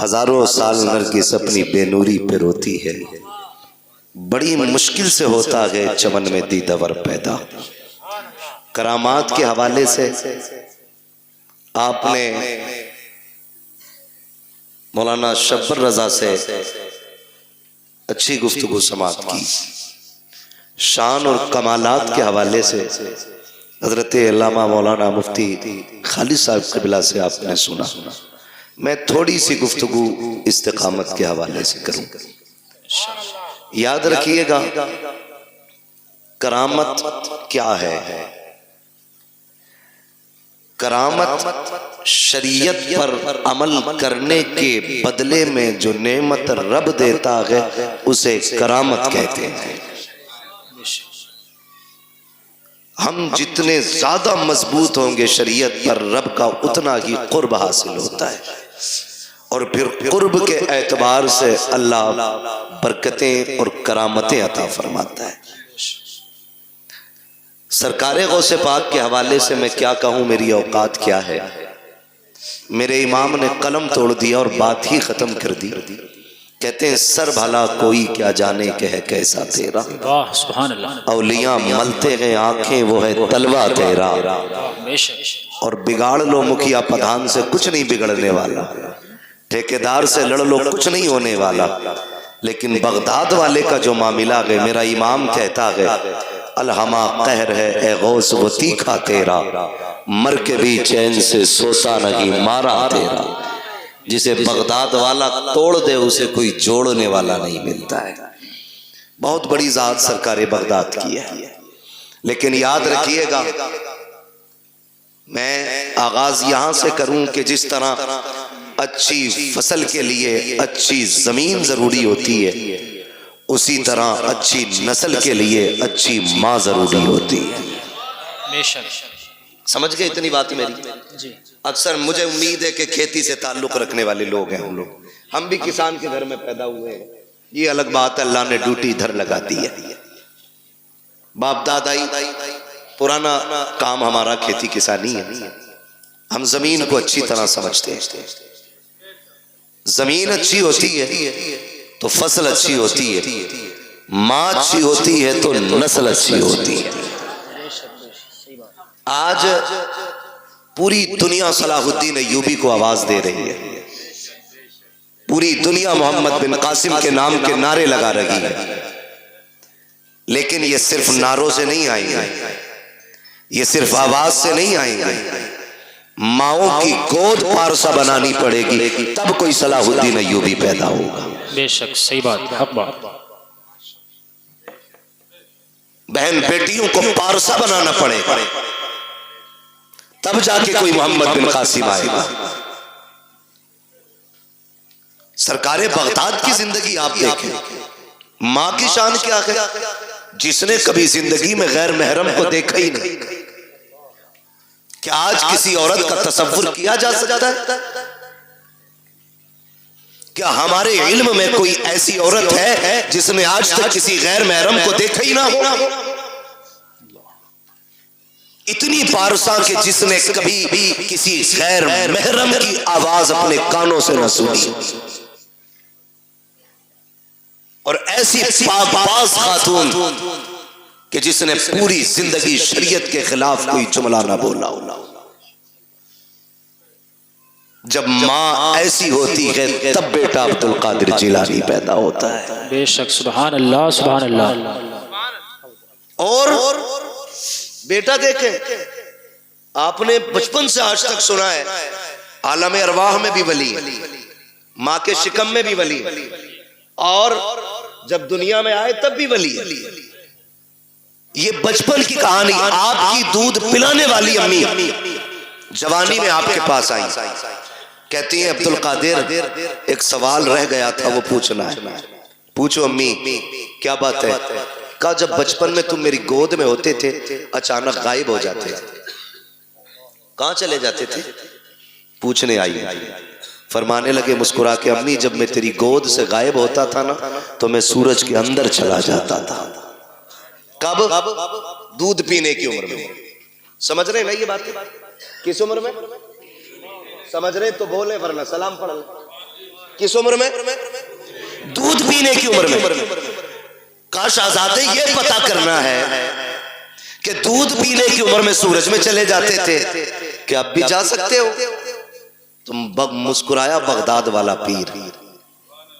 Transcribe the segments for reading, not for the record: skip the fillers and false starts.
हजारों साल नरगिस अपनी बेनूरी पे रोती है, बड़ी मुश्किल से होता है चमन में दीदावर पैदा। करामात के हवाले से आपने मौलाना शब्बर रजा से अच्छी गुफ्तगू समाअत की। शान और कमालात के हवाले से हजरत अल्लामा मौलाना मुफ्ती खालिद साहब क़िबला से आपने सुना। मैं थोड़ी सी गुफ्तगू इस्तिकामत के हवाले से करूं। याद रखिएगा, करामत क्या है? करामत शरीयत पर अमल करने के बदले में जो नेमत रब देता है उसे करामत कहते हैं। हम जितने ज्यादा मजबूत होंगे शरीयत पर, रब का उतना ही कुर्ब हासिल होता है, और फिर कुर्ब के एतबार से अल्लाह बरकतें और करामतें अता फरमाता है। सरकारे गौसे पाक के हवाले से मैं क्या कहूँ, मेरी औकात क्या है। मेरे इमाम ने कलम तोड़ दिया और बात ही खत्म कर दी। कहते हैं सर भला कोई क्या जाने के है कैसा तेरा, सुभान अल्लाह। औलिया मलते हैं आंखें वो है तलवा तेरा। और बिगाड़ लो मुखिया प्रधान से कुछ नहीं बिगड़ने वाला, ठेकेदार से लड़ लो कुछ नहीं होने वाला, लेकिन बगदाद वाले का जो मामला है, मेरा इमाम कहता है अलहमा कहर है ए गौस वो तीखा तेरा, मर के भी चैन से सोता नहीं मारा तेरा। जिसे बगदाद वाला तोड़ दे उसे कोई जोड़ने वाला नहीं मिलता है। बहुत बड़ी जात सरकार बगदाद की है। लेकिन याद रखिएगा, मैं आगाज यहां से करूं कि जिस तरह अच्छी फसल के लिए अच्छी जमीन जरूरी होती है, उसी तरह अच्छी नस्ल के लिए अच्छी माँ जरूरी होती है। समझ गए इतनी बात मेरी? जी। अक्सर मुझे उम्मीद है कि खेती से ताल्लुक रखने वाले लोग हैं हम लोग, हम भी किसान के घर में पैदा हुए हैं। ये अलग बात है, अल्लाह ने ड्यूटी इधर लगा दी है। बाप दादाई पुराना काम हमारा खेती किसानी है। हम जमीन को अच्छी तरह समझते हैं। जमीन अच्छी होती है तो फसल अच्छी होती है, माँ अच्छी होती है तो नस्ल अच्छी होती है। आज पूरी दुनिया सलाहुद्दीन अय्यूबी को आवाज दे रही है, पूरी दुनिया मोहम्मद बिन कासिम के नाम के नारे लगा रही है। लेकिन ये सिर्फ नारों से नहीं आएंगे, ये सिर्फ आवाज से नहीं आएंगे। माओ की गोद पारसा बनानी पड़ेगी, तब कोई सलाहुद्दीन अय्यूबी पैदा होगा। बेशक सही बात, हक बात। बहन बेटियों को पारसा बनाना पड़ेगा, तब जाके कोई मोहम्मद बिन कासिम आएगा। सरकारे बगदाद की जिंदगी आप देखें, माँ की शान क्या है, जिसने कभी जिंदगी में गैर महरम को देखा ही नहीं। क्या आज किसी औरत का तसव्वुर किया जा सकता है? क्या हमारे इल्म में कोई ऐसी औरत है जिसने आज तक किसी गैर महरम को देखा ही ना हो? इतनी पारसा के जिसने कभी भी किसी गैर महरम की आवाज अपने कानों से न सुनी, और ऐसी पाकबाज खातून कि जिसने पूरी जिंदगी शरीयत के खिलाफ कोई जुमला ना बोला। जब माँ ऐसी होती है तब बेटा अब्दुल कादिर जिलानी पैदा होता है। बेशक सुभान अल्लाह, सुभान अल्लाह। और बेटा देखे, आपने बचपन से आज तक सुना है आलम अरवाह में भी वली है, माँ के शिकम में भी वली है, और जब दुनिया में आए तब भी वली है। ये बचपन की कहानी, आपकी दूध पिलाने वाली अम्मी जवानी में आपके पास आई, कहती है अब्दुल कादिर एक सवाल रह गया था, वो पूछना है। पूछो अम्मी, क्या बात है? कहा जब बचपन में तुम मेरी गोद में होते थे अचानक गायब हो जाते थे, कहां चले जाते थे? पूछने आई। फरमाने लगे मुस्कुरा के, अम्मी जब मैं तेरी गोद से गायब होता था ना तो मैं सूरज के अंदर चला जाता था। कब? दूध पीने की उम्र में। समझ रहे ना ये बात? किस उम्र में? समझ रहे तो बोले, वरना सलाम पढ़ ले। किस उम्र में? दूध पीने की उम्र में। काश आजादे ये पता करना है कि दूध पीने की उम्र में सूरज में चले जाते थे, कि अब भी जा सकते हो? तुम मुस्कुराया बगदाद वाला पीर,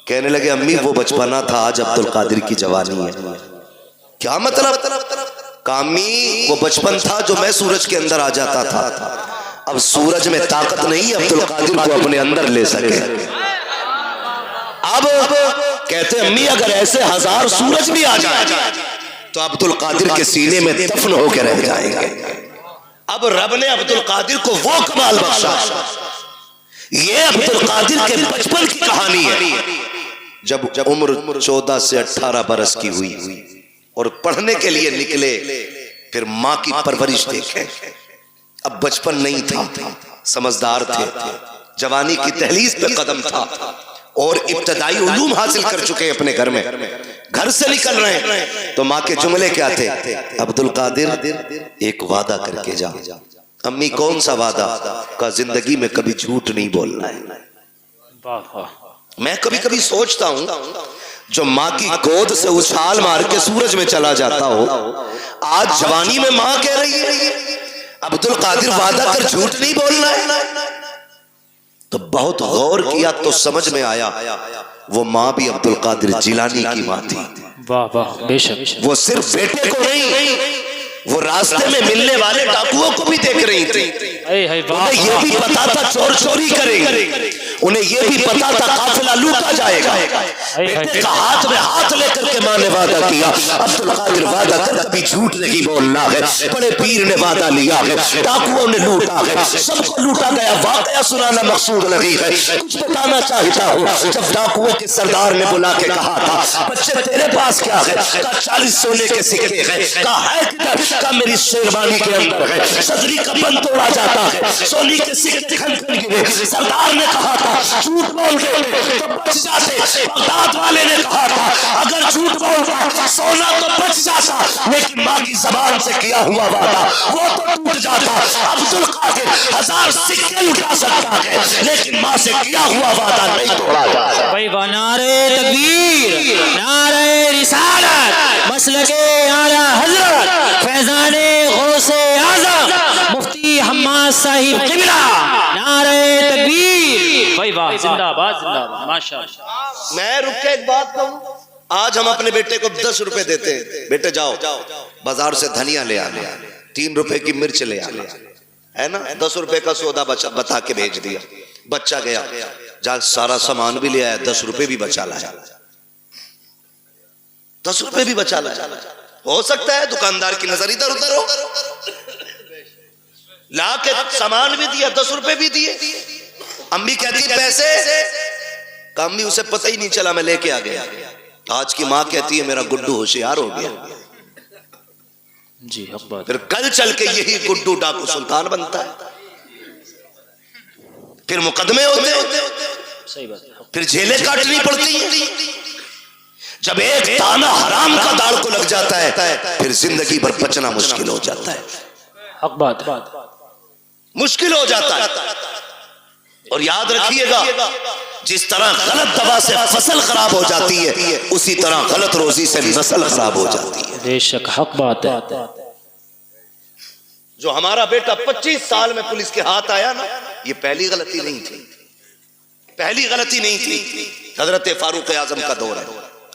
कहने लगे अम्मी वो बचपना था, आज अब्दुल कादिर की जवानी है। क्या मतलब? कामी वो बचपन था जो मैं सूरज के अंदर आ जाता था, अब सूरज में ताकत नहीं अब्दुल कादिर को अपने अंदर ले सके। अब कहते अम्मी अगर ऐसे 1000 सूरज भी आ जाए तो अब्दुल कादिर के सीने में दफन होकर रह जाएंगे। अब रब ने अब्दुल कादिर को वो कमाल बख्शा, ये अब्दुल कादिर के बचपन की कहानी है। जब उम्र 14 से 18 बरस की हुई और पढ़ने के लिए निकले, फिर माँ की परवरिश देखे। अब बचपन नहीं था, समझदार थे, जवानी की दहलीज पे कदम था और इब्तदाई उलूम हासिल कर चुके हैं अपने घर में। घर से निकल रहे हैं तो माँ के जुमले क्या थे? अब्दुल कादिर एक वादा करके जा। अम्मी कौन सा वादा? का जिंदगी में कभी झूठ नहीं बोलना है। मैं कभी कभी सोचता हूं जो माँ की गोद से उछाल मार के सूरज में चला जाता हो, आज जवानी में माँ कह रही है अब्दुल कादिर वादा कर झूठ नहीं बोलना है। तो बहुत गौर किया तो समझ में आया वो माँ भी अब्दुल कादिर जिलानी की माँ थी। वाह वाह, बेशक। वो सिर्फ बेटे को नहीं, वो रास्ते में मिलने वाले डाकुओं को भी देख रही थी। उन्हें ये भी पता था चोर चोरी करेंगे, उन्हें ये भी पता था काफिला लूटा जाएगा। बेटे का हाथ में हाथ लेकर के माँ ने वादा किया अब्दुल कादिर वादा कर कभी झूठ नहीं बोलना है। बड़े पीर ने वादा लिया है, डाकुओं ने लूटा है, सबको लूटा गया। वाकया सुनाना मकसूद नहीं है, कुछ बताना चाहता हूँ। जब डाकुओं के सरदार ने बुला के कहा था बच्चे तेरे पास क्या है? कहा 40 सोने के सिक्के हैं। कहा है किधर? का मेरी शेरवानी के अंदर है। सदरी का बंद तोड़ा जाता है, सोने के सिक्के खन खन गिरे। सरदार ने कहा था झूठ बोल गए तो बच जाते। बगदाद वाले ने कहा था अगर झूठ बोलता सोना तो बच जाता, लेकिन माँ की जबान से किया हुआ वादा वो तो टूट जाता। अब्दुल कादिर 1000 सिक्के लुटा सकता है, लेकिन माँ से किया हुआ वादा नहीं तोड़ा जाता। भाई नारे तकबीर, नारे रिसालत, मसलके आला हजरत फैजाने गौसे आज़म मुफ्ती हम्माद साहिब किबला, नारे तकबीर। भाई वाह, जिंदाबाद जिंदाबाद, माशाअल्लाह। मैं रुक के एक बात कहूं, आज हम अपने बेटे को 10 रुपए देते हैं, बेटे जाओ बाजार से धनिया ले आना, 3 रुपए की मिर्च ले आना, है ना? 10 रुपए का सौदा बता के भेज दिया, बच्चा गया, जा सारा सामान भी ले आया, 10 रुपए भी बचा लाया, 10 रुपए भी बचा लाया। हो सकता है दुकानदार की नजर इधर उधर हो, ला के सामान भी दिया, 10 रुपए भी दिए। अम्मी कहती पैसे, अम्मी उसे पता ही नहीं चला, मैं लेके आ गया। आज की माँ कहती है मेरा गुड्डू होशियार हो गया जी। फिर कल चल के यही गुड्डू डाकू सुल्तान बनता है, फिर मुकदमे होते, सही बात, फिर जेलें काटनी पड़ती है। जब एक ताना हराम का दाल को लग जाता है फिर जिंदगी भर बचना मुश्किल हो जाता है। हक बात, मुश्किल हो जाता है। और याद रखिएगा जिस तरह गलत दवा से फसल खराब हो जाती है, उसी तरह गलत रोजी से नस्ल खराब हो जाती है। बेशक हक बात है। जो हमारा बेटा 25 साल में पुलिस के हाथ आया ना, ये पहली गलती नहीं थी, पहली गलती नहीं थी। हजरत फारूक आजम का दौर है,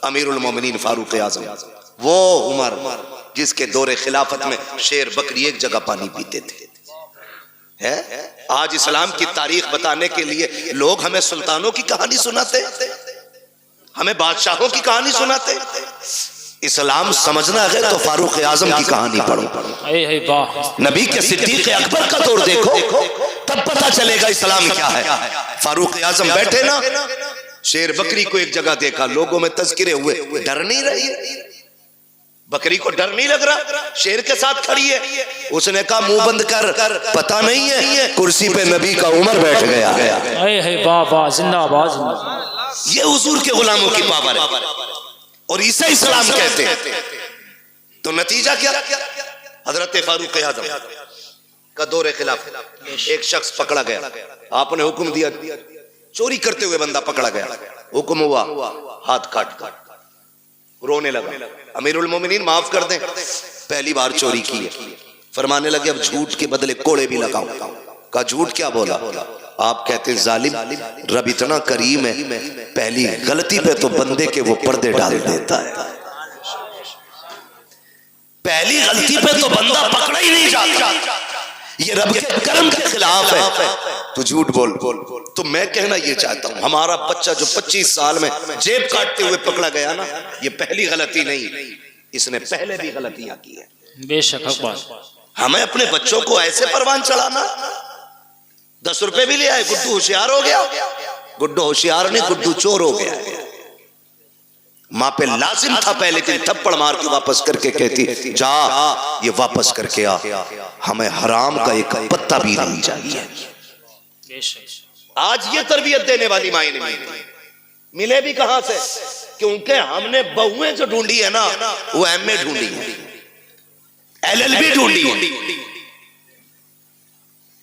अमीरुल मोमिनीन फारूक आजम, वो उमर जिसके दौरे खिलाफत में शेर बकरी एक जगह पानी पीते थे। है आज इस्लाम की तारीख बताने के लिए लोग हमें सुल्तानों की कहानी सुनाते, हमें बादशाहों की कहानी सुनाते। इस्लाम समझना है तो फारूक आजम की कहानी पढ़ो, नबी के सिद्दीक अकबर का दौर देखो, तब पता चलेगा इस्लाम क्या है। फारूक आजम बैठे ना, शेर बकरी को एक जगह देखा, लोगों में तज़किरे हुए, डर नहीं रही, बकरी को डर नहीं लग रहा, शेर के साथ खड़ी है। उसने कहा मुंह बंद कर, पता नहीं है कुर्सी पे नबी का उमर बैठ गया है। वाह, जिंदाबाद जिंदाबाद। ये हुजूर के गुलामों की पावर है और इसे इस्लाम कहते हैं। तो नतीजा क्या? हजरत फारूक आजम का दौरे खिलाफ एक शख्स पकड़ा गया, आपने हुक्म दिया चोरी करते हुए बंदा पकड़ा गया, हुक्म हुआ हाथ काट, रोने लगा, अमीरुल मोमिनीन माफ कर दें, पहली बार चोरी की है। फरमाने लगे अब झूठ के बदले कोड़े भी लगाओ। कहा झूठ क्या बोला? आप कहते जालिम, रब इतना करीम है, पहली गलती पे तो बंदे के वो पर्दे डाल देता है, पहली गलती पे तो बंदा पकड़ा ही नहीं जाता, ये रब के करम के खिलाफ है। तो झूठ बोल। तो मैं कहना ये चाहता हूं, हमारा बच्चा जो 25 साल में जेब काटते हुए पकड़ा गया ना, ये पहली गलती नहीं, इसने पहले भी गलतियां की है। बेशक हक बात। हमें अपने बच्चों को ऐसे परवान चढ़ाना, 10 रुपए भी ले आए, गुड्डू होशियार हो गया, गुड्डू होशियार नहीं, गुड्डू चोर हो गया है। माँ पे लाजिम था पहले दिन थप्पड़ मार के वापस करके कहती जा ये वापस करके आ, हमें हराम का एक पत्ता भी नहीं चाहिए। आज ये तरबियत देने वाली माँ नहीं मिले भी कहां से? क्योंकि हमने बहुएं जो ढूंढी है ना, वो एमए ढूंढी है, एलएलबी ढूंढी है,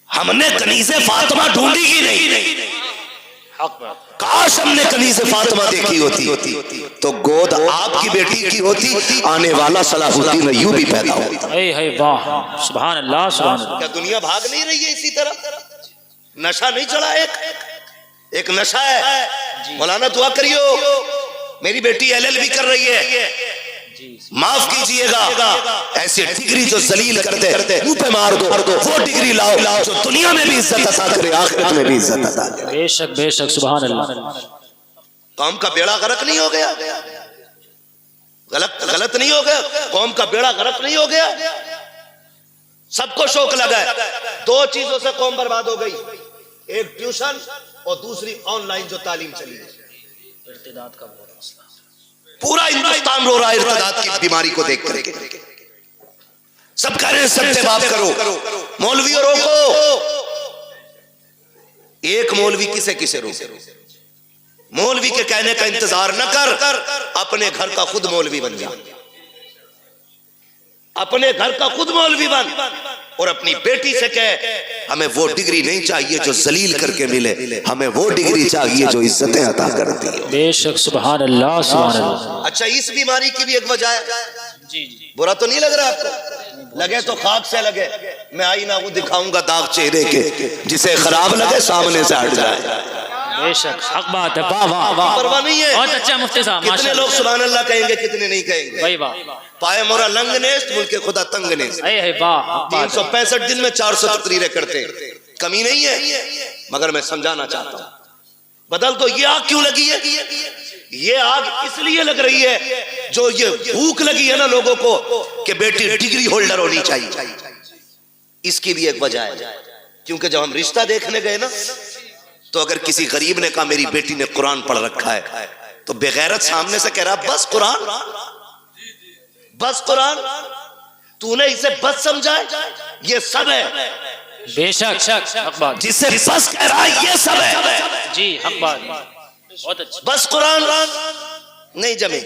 हमने कनीज़े फातिमा ढूंढी ही नहीं। काश हमने कनीज़े फातिमा देखी होती तो गोद आपकी बेटी की होती, आने वाला सलाहुद्दीन अय्यूबी पैदा होता। वाह सुभान अल्लाह सुभान अल्लाह। क्या दुनिया भाग नहीं रही है इसी तरह? नशा नहीं चढ़ा, एक नशा है। मौलाना दुआ करियो, मेरी बेटी एलएलबी कर रही है, माफ कीजिएगा, ऐसे डिग्री जो जलील कर दे मुंह पे मार दो, वो डिग्री लाओ जो दुनिया में भी इज्जत अता करे, आखिरत में भी इज्जत अता करे। बेशक बेशक सुभान अल्लाह। कौम का बेड़ा गर्क नहीं हो गया? गलत नहीं हो गया? कौम का बेड़ा गर्क नहीं हो गया? सबको शौक लगा है, 2 चीजों से कौम बर्बाद हो गई, एक ट्यूशन और दूसरी ऑनलाइन जो तालीम चली है। इर्तिदाद का बहुत मसला, पूरा हिंदुस्तान रो रहा है इर्तिदाद की बीमारी को देख करके। सब कह रहे हैं सत्तेबाब करो, मौलवियों रोको। एक मौलवी किसे किसे रोके? मौलवी के कहने का इंतजार न कर, अपने घर का खुद मौलवी बन जा, अपने घर का खुद मौलवी बन, और अपनी बेटी से कह हमें वो डिग्री नहीं चाहिए जो जलील करके मिले, हमें वो डिग्री चाहिए जो इज्जतें अता करती है। बेशक सुभान अल्लाह सुभान अल्लाह। अच्छा, इस बीमारी की भी एक वजह है। जी बुरा तो नहीं लग रहा आपको? लगे तो खाक से लगे, मैं आईना वो दिखाऊंगा दाग चेहरे के, जिसे खराब लगे सामने से हट जाए। बेशक हक बात है। वाह वाह वाह, परवाह नहीं है। बहुत अच्छा मुफ्ती साहब, कितने लोग सुभान अल्लाह कहेंगे, कितने नहीं कहेंगे? भाई वाह, पाए मोरा लंग नेस्त, मुल्के खुदा तंग नेस्त। वाह 365 दिन में 400 तकरीरें करते, कमी नहीं है। मगर मैं समझाना चाहता हूं, बदल तो ये आग क्यों लगी है? ये आग इसलिए लग रही है, जो ये भूख लगी है ना लोगों को कि बेटी डिग्री होल्डर होनी चाहिए, इसकी भी एक वजह है। क्योंकि जब हम रिश्ता देखने गए ना, तो अगर किसी गरीब ने कहा मेरी बेटी ने कुरान पढ़ रखा है, तो बेगैरत सामने से कह रहा बस कुरान, बस कुरान, तूने इसे बस समझा है, ये सब है। बेशक हक बात, जिससे बस कह रहा है ये सब है। जी हक बात, बहुत अच्छा। बस कुरान नहीं जमे।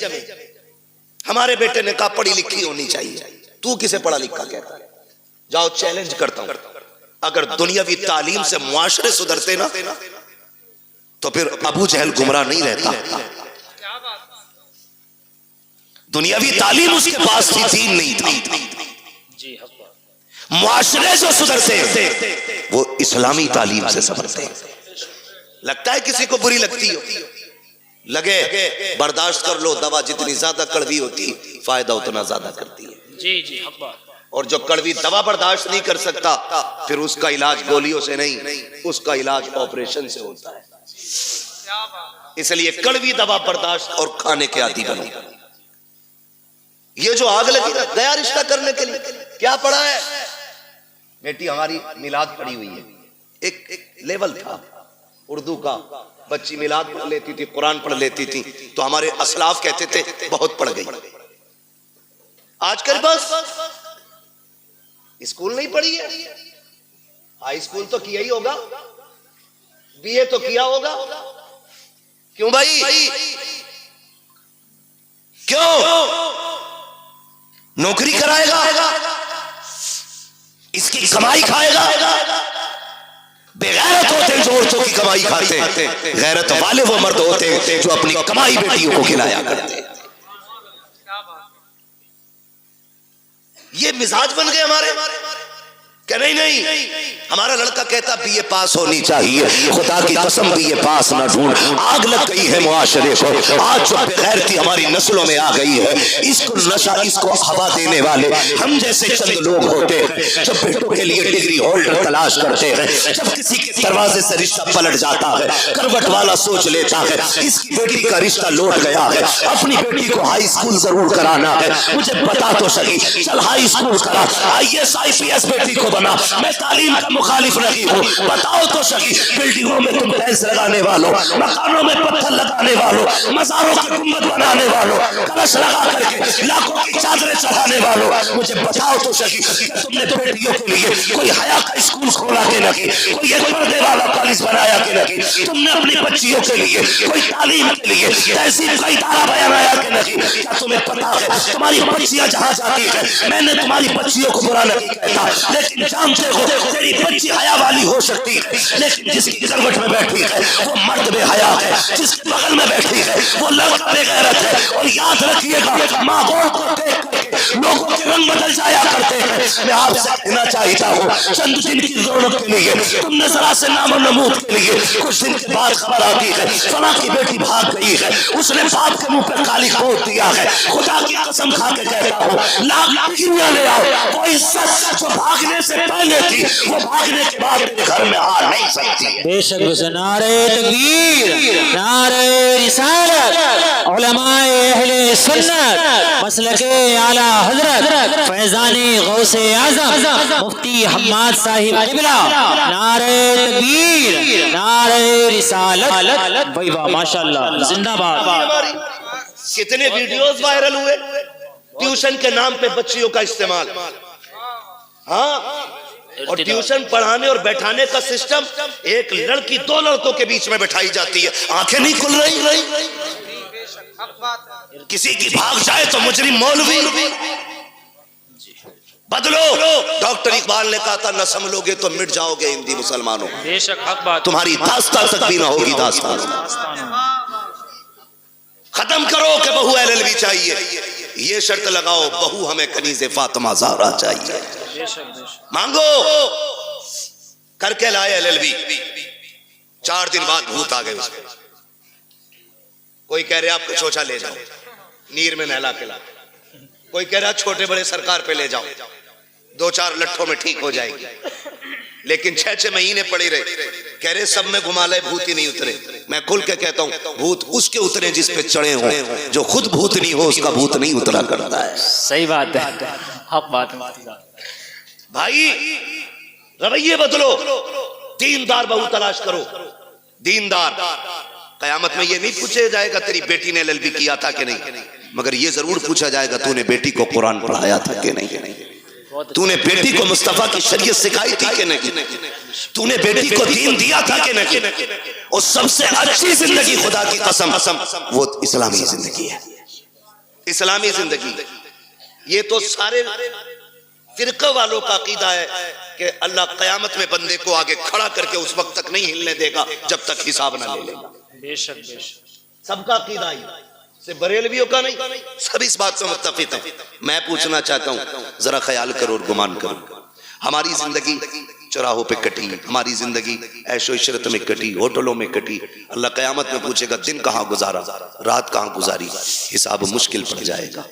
हमारे बेटे ने कहा पढ़ी लिखी होनी चाहिए, तू किसे पढ़ा लिखा कहता है? जाओ चैलेंज करता हूं, अगर दुनियावी तालीम से मुआशरे सुधरते ना, तो फिर अबू जहल गुमराह नहीं रहता। दुनियावी तालीम उसके पास थी, दीन नहीं था। जी हक बात। मुआशरे जो सुधरते वो इस्लामी तालीम से संभलते। लगता है किसी को बुरी लगती हो, लगे बर्दाश्त कर लो, दवा जितनी ज्यादा कड़वी होती फायदा उतना ज्यादा करती है। जी हक बात। और जो कड़वी दवा बर्दाश्त नहीं कर सकता, फिर उसका इलाज गोलियों से नहीं, उसका इलाज ऑपरेशन से होता है। इसलिए कड़वी दवा बर्दाश्त और खाने के आदी बनो। ये जो आग लगी ना गया रिश्ता करने के लिए, क्या पढ़ा है? बेटी हमारी मिलाद पढ़ी हुई है, एक लेवल था उर्दू का, बच्ची मिलाद पढ़ लेती थी, कुरान पढ़ लेती थी, तो हमारे असलाफ कहते थे बहुत पढ़ गई। आजकल बस स्कूल नहीं पढ़ी है, हाई स्कूल तो किया ही होगा, बीए तो किया होगा। क्यों भाई? क्यों? नौकरी कराएगा, इसकी कमाई खाएगा, बेगैरत होते हैं जो औरतों की कमाई खाते हैं, गैरत वाले वो मर्द होते हैं जो अपनी कमाई बेटियों को खिलाया करते हैं। ये मिजाज बन गए हमारे क्या? नहीं, हमारा लड़का कहता बीए पास होनी चाहिए, खुदा की कसम बीए पास ना ढूंढ। आग लग गई है मुआशरे को, आज जो बेगैरती हमारी नस्लों में आ गई है, इसको नशा, इसको हवा देने वाले हम जैसे चंद लोग होते हैं जब बेटों के लिए डिग्री होल्डर तलाश करते हैं, जब किसी के दरवाजे से रिश्ता पलट जाता है, करवट वाला सोच लेता है इसकी बेटी का रिश्ता लौट गया है, अपनी बेटी को हाई स्कूल जरूर कराना है, मुझे बता तो सही, चल हाई स्कूल करा, IAS IPS बेटी को बना, मैं तालीम का मुखालिफ नहीं हूँ, बताओ तो सही, बिल्डिंगों में तुम टाइल्स लगाने वालों, मकानों में पत्थर लगाने वालों, मज़ारों के गुंबद बनाने वालों, कलश लगा करके लाखों की चादरें चढ़ाने वालों, मुझे बताओ तो सही, तुमने बेटियों के लिए कोई हया का स्कूल खोला के नहीं, कोई एक पर्दे वाला कॉलेज बनाया के नहीं, तुमने अपनी बच्चियों के लिए कोई तालीम के लिए तहसील का इदारा बनाया के नहीं? क्या तुम्हें पता है तुम्हारी बच्चियां जहाँ जाती है, मैंने तुम्हारी बच्चियों को बुरा नहीं कहता, लेकिन जानते हो तेरी बच्ची हया वाली हो सकती है, लेकिन जिसकी करवट में बैठी है वो मर्द बेहया है, जिसके बगल में बैठी है वो लड़का बेगैरत है। और याद रखिएगा, माहौल को देख करके लोगों के रंग बदल जाया करते हैं। मैं आपसे कहना चाहता हूँ, चंद दिन की जरूरत के लिए तुमने जरा से नाम और नमूद के लिए कुछ दिन के बाद खबर आती है फला की बेटी भाग गई है, उसने बाप के मुंह पे काली खोद दिया है, खुदा की कसम खा के कहता हूँ लाख किरिया ले आओ, कोई सच जो भागने से पहले थी वो भागने के बाद तेरे घर में आ नहीं सकती है। बेशक नारे तकबीर, नारे रिसालत, उलमाए अहले सुन्नत, मसलके आला हजरत फैजानी गौसे आज़म मुफ्ती हम्माद साहिब क़िबला, नारे तकबीर, नारे रिसालत, भाई वाह माशाअल्लाह, जिंदाबाद। कितने वीडियोस वायरल हुए ट्यूशन के नाम पे बच्चियों का इस्तेमाल। हाँ, और ट्यूशन पढ़ाने और बैठाने का सिस्टम, एक लड़की दो लड़कों के बीच में बैठाई जाती है, आंखें नहीं खुल रही, किसी की भाग जाए तो मुजरिम मौलवी। बदलो, डॉक्टर इकबाल ने कहा था न संभलोगे तो मिट जाओगे हिंदी मुसलमानों, बेशक हक बात, तुम्हारी दास्तान तक भी ना होगी दास्तान। खत्म करो कि बहू LLB चाहिए, ये शर्त लगाओ बहू हमें कनीज़े फातिमा ज़हरा चाहिए। मांगो, करके लाए LLB, 4 दिन बाद भूत आ गए उसके। कोई कह रहे आपको चोचा ले जाओ, नीर में नहला के ला, कोई कह रहा छोटे बड़े सरकार पे ले जाओ, 2-4 लट्ठों में ठीक हो जाएगी, लेकिन 6-6 महीने पड़े रहे, कह रहे सब में घुमा ले, भूत ही नहीं उतरे। मैं खुल के कहता हूँ भूत उसके उतरे जिस पे चढ़े हो, जो खुद भूत नहीं हो उसका भूत नहीं उतरा करता है। सही बात है, हक बात भाई रवैये बदलो, दीनदार बहू तलाश करो, दीनदार। कयामत में ये नहीं पूछा जाएगा तेरी बेटी ने LLB किया था कि नहीं, मगर ये जरूर पूछा जाएगा तूने बेटी को कुरान पढ़ाया था कि नहीं, तूने बेटी को मुस्तफा की शरीयत सिखाई थी कि नहीं, तूने बेटी को दीन दिया था कि नहीं। और सबसे अच्छी जिंदगी खुदा की कसम वो इस्लामी जिंदगी है, इस्लामी जिंदगी। ये तो सारे फिरका वालों का अकीदा है कि अल्लाह कयामत में बंदे को आगे खड़ा करके उस वक्त तक नहीं हिलने देगा जब तक हिसाब ना ले लेगा। बेशक बेशक सबका अकीदा ही से बरेलवियों का नहीं, सब इस बात से मुत्तफिक है। मैं पूछना चाहता हूँ, जरा ख्याल करो और गुमान करो, हमारी जिंदगी चौराहों पे कटी, हमारी जिंदगी ऐशो इशरत में कटी, होटलों में कटी। अल्लाह कयामत में पूछेगा दिन कहाँ गुजारा, रात कहाँ गुजारी, हिसाब मुश्किल पड़ जाएगा।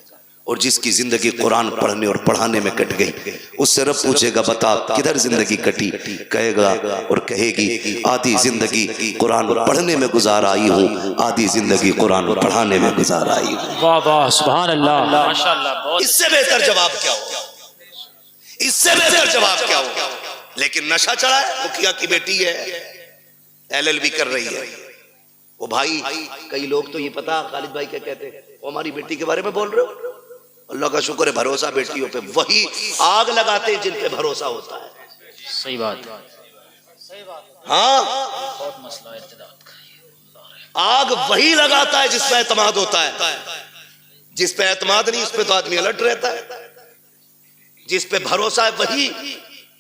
और जिसकी जिंदगी कुरान पढ़ने और पढ़ाने में कट गई, उससे रब पूछेगा बता किधर जिंदगी कटी, कहेगा और कहेगी आधी जिंदगी कुरान पढ़ने में गुजार आई हूँ, आधी जिंदगी कुरान पढ़ाने में गुजार आई हूँ। वाह वाह सुभान अल्लाह माशाअल्लाह। इससे बेहतर जवाब क्या होगा, इससे बेहतर जवाब क्या होगा। लेकिन नशा चढ़ा है, मुखिया की बेटी है LLB कर रही है, वो भाई कई लोग तो ये पता खालिद भाई क्या कहते हैं, वो हमारी बेटी के बारे में बोल रहे हो, अल्लाह का शुक्र है भरोसा बेटियों पे, वही आग लगाते हैं जिन पे भरोसा होता है। सही बात, हाँ बहुत मसला है इर्तिदाद का। आग वही लगाता है जिस पे एतमाद होता है, जिस पे एतमाद नहीं उस पे तो आदमी अलर्ट रहता है, जिस पे भरोसा है वही।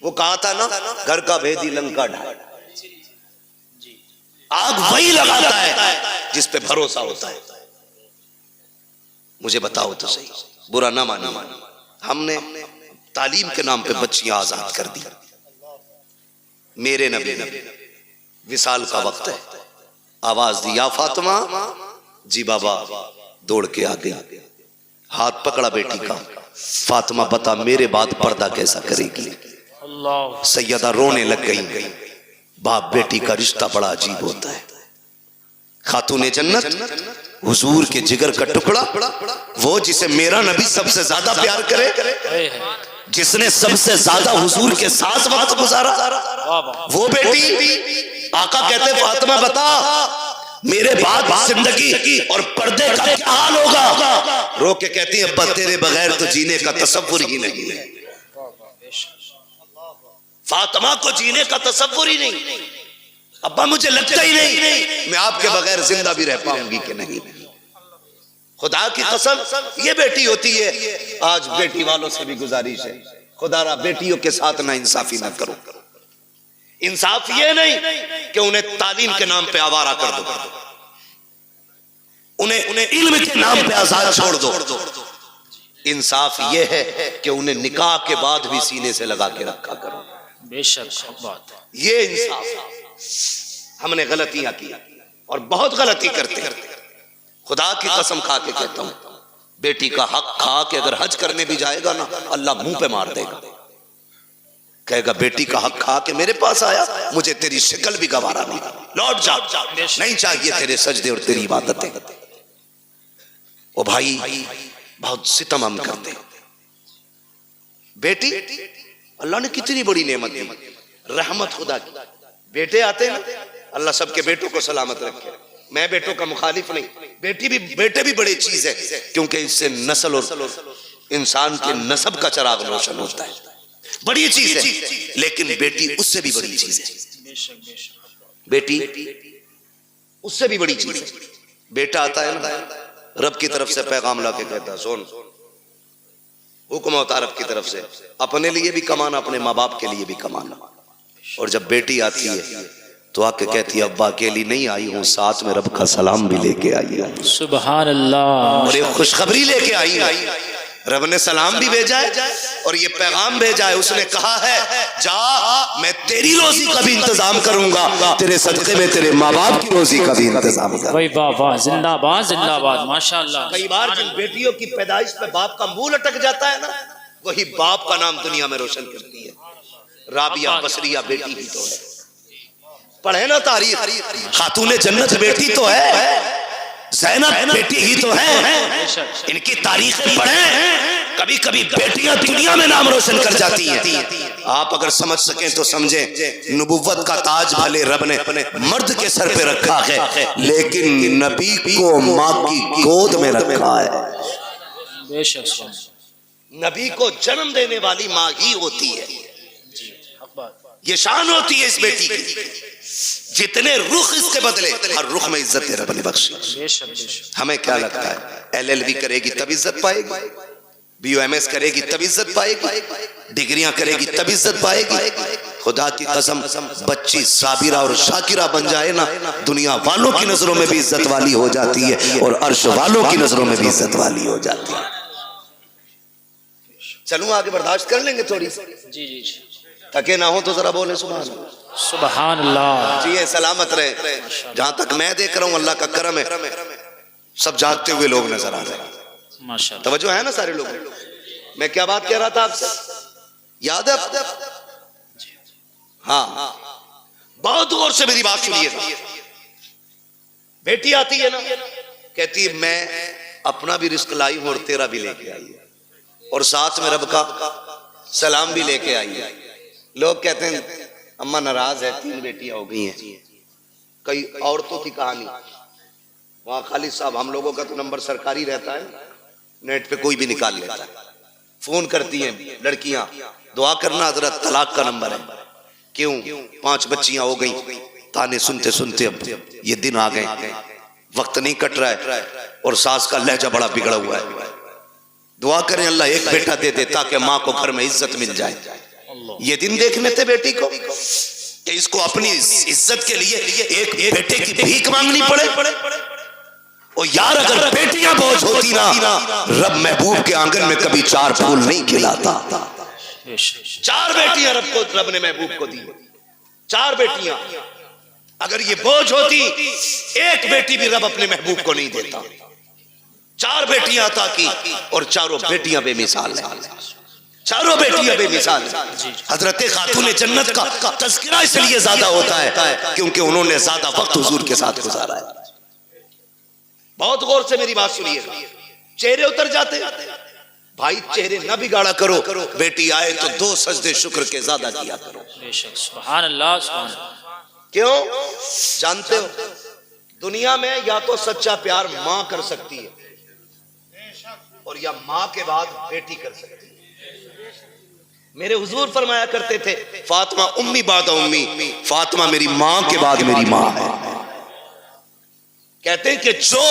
वो कहा था ना घर का भेदी लंका ढाए, आग वही लगाता है जिस पे भरोसा होता है। मुझे बताओ तो सही, बुरा ना मानो, हमने तालीम के नाम पे बच्चियां आजाद कर दी। मेरे नबी ने विसाल का वक्त है, आवाज दी या फातिमा, जी बाबा दौड़ के आ गई, हाथ पकड़ा बेटी का। फातिमा बता मेरे बाद पर्दा कैसा करेगी? अल्लाह। सैयदा रोने लग गई। बाप बेटी का रिश्ता बड़ा अजीब होता है। खातूने जन्नत हुजूर के जिगर का टुकड़ा, वो जिसे मेरा नबी सबसे ज्यादा प्यार करे, जिसने सबसे ज्यादा हुजूर के साथ वक्त गुजारा, वो बेटी आका कहते फातिमा बता मेरे बाद जिंदगी और पर्दे का क्या हाल होगा? रो के कहती है अब्बा तेरे बगैर तो जीने का तसव्वुर ही नहीं है। फातिमा को जीने का तसव्वुर ही नहीं, अब्बा मुझे लगता ही नहीं मैं आपके बगैर जिंदा भी रह पाऊंगी कि नहीं। खुदा की कसम ये बेटी होती है। आज बेटी वालों से भी गुजारिश है, खुदारा बेटियों के साथ ना इंसाफी ना करो। इंसाफ ये नहीं कि उन्हें तालीम के नाम पे आवारा कर दो, उन्हें इल्म के नाम पे आजाद छोड़ दो। इंसाफ ये है कि उन्हें निकाह के बाद भी सीने से लगा के रखा करो। बेशक बात है। ये इंसाफ। हमने गलतियां की और बहुत गलती करते हैं। खुदा की कसम खा के कहता हूं, बेटी का हक खा के अगर हज करने भी जाएगा ना, अल्लाह मुंह पे मार देगा, कहेगा बेटी का हक खा के मेरे पास आया, मुझे तेरी शक्ल भी गवारा नहीं, लौट जा, नहीं चाहिए तेरे सजदे और तेरी इबादतें। ओ भाई बहुत सितम हम करते। बेटी अल्लाह ने कितनी बड़ी नेमत दी, रहमत खुदा की। बेटे आते हैं ना, अल्लाह सबके बेटों को सलामत रखे। मैं बेटों का मुखालिफ नहीं, बेटे भी बड़ी चीज है, क्योंकि इससे नस्ल और इंसान के नस्ब का चराग रोशन होता है, बड़ी चीज है। लेकिन बेटी उससे भी बड़ी चीज है, बेटी उससे भी बड़ी चीज है। बेटा आता है ना, रब की तरफ से पैगाम ला के कहता है सुन, हुक्म होता है रब की तरफ से, अपने लिए भी कमाना, अपने माँ बाप के लिए भी कमाना। और जब बेटी आती है तो आके कहती है अब्बा अकेली नहीं आई हूँ, साथ में रब का सलाम भी लेके आई हूँ। सुभान अल्लाह। और एक खुशखबरी लेके आई है, रब ने सलाम भी भेजा है और ये पैगाम भेजा है। उसने कहा है जा, मैं तेरी रोजी का भी इंतजाम करूंगा, तेरे सदके में तेरे माँ बाप की रोजी का भी इंतजाम करूंगा। भाई वाह वाह, जिंदाबाद जिंदाबाद, माशाअल्लाह। कई बार जिन बेटियों की पैदाइश पे बाप का मुंह लटक जाता है ना, वही बाप का नाम दुनिया में रोशन करती है। राबिया बसरिया बेटी ही तो है, पढ़े ना तारीख, खातूने जन्नत बेटी तो है, ज़ैनब बेटी ही तो है, इनकी तारीख पढ़ें। कभी कभी बेटियां दुनिया में नाम रोशन कर जाती हैं। आप अगर समझ सकें तो समझें, नबुव्वत का ताज भले रब ने मर्द के सर पे रखा है, लेकिन नबी को माँ की गोद में रखा है। बेशक नबी को जन्म देने वाली माँ ही होती है, ये शान होती है इस बेटी की। जितने रुख इसके बदले, हर रुख में इज्जत रब ने बख्शी। हमें क्या लगता है LLB करेगी तब इज्जत पाएगी, BUMS करेगी तब इज्जत पाएगी, डिग्रियां करेगी तब इज्जत पाएगी? खुदा की कसम, बच्ची साबिरा और शाकिरा बन जाए ना, दुनिया वालों की नजरों में भी इज्जत वाली हो जाती है और अर्श वालों की नजरों में भी इज्जत वाली हो जाती है। चलूं आगे, बर्दाश्त कर लेंगे थोड़ी सी, जी जी जी, थके ना हो तो जरा बोले सुभान सुभान अल्लाह। जी सलामत रहे। जहां तक मैं देख रहा हूं अल्लाह का करम है, सब जागते हुए लोग नजर आ रहे हैं, माशाअल्लाह। तवज्जो है ना सारे लोग। मैं क्या बात कह रहा था आपसे, याद है? हाँ, बहुत गौर से मेरी बात सुनिए। बेटी आती है ना, कहती है मैं अपना भी रिस्क लाई हूं और तेरा भी लेके आई है, और साथ में रब का सलाम भी लेके आई है। लोग कहते हैं अम्मा नाराज है, 3 बेटियां हो गई हैं। कई औरतों की कहानी, वहां खालिद साहब, हम लोगों का तो नंबर सरकारी रहता है, नेट पे कोई भी निकाल लेता है। फोन करती हैं लड़कियां, दुआ करना हजरत तलाक का नंबर है। क्यों? 5 बच्चियां हो गई, ताने सुनते सुनते अब ये दिन आ गए, वक्त नहीं कट रहा है और सास का लहजा बड़ा बिगड़ा हुआ है। दुआ करें अल्लाह एक बेटा दे दे ताकि माँ को घर में इज्जत मिल जाए। ये दिन देखने थे बेटी को, कि इसको अपनी इज्जत के लिए एक बेटे की भीख मांगनी पड़े। और यार अगर बेटियां बोझ होती ना, रब महबूब के आंगन में कभी 4 फूल नहीं खिलाता। 4 बेटियां रब ने महबूब को दी, 4 बेटियां। अगर ये बोझ होती, एक बेटी भी रब अपने महबूब को नहीं देता। 4 बेटियां अता की और चारों बेटियां बेमिसाल हैं, चारों बेटियां बेमिसाल हैं। हजरत खातून जन्नत का तज़किरा इसलिए ज्यादा होता है क्योंकि उन्होंने ज्यादा वक्त हुजूर के साथ गुजारा है। बहुत गौर से मेरी बात सुनिएगा, चेहरे उतर जाते भाई, चेहरे ना बिगाड़ा करो। बेटी आए तो 2 सजदे शुक्र के ज्यादा किया करो। सुभान अल्लाह, सुभान अल्लाह। क्यों? जानते हो दुनिया में या तो सच्चा प्यार मां कर सकती है और या मां के बाद बेटी कर सकती है। मेरे हुजूर फरमाया करते थे, फातिमा उम्मी बाद उम्मी, फातिमा मेरी मां के बाद मेरी मां है। कहते हैं कि जो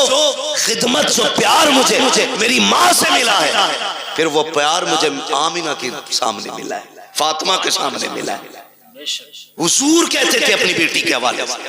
खिदमत, जो प्यार मुझे मेरी मां से मिला है, फिर वो प्यार मुझे आमिना के सामने मिला है, फातिमा के सामने मिला है। हुजूर कहते थे अपनी बेटी के हवाले से,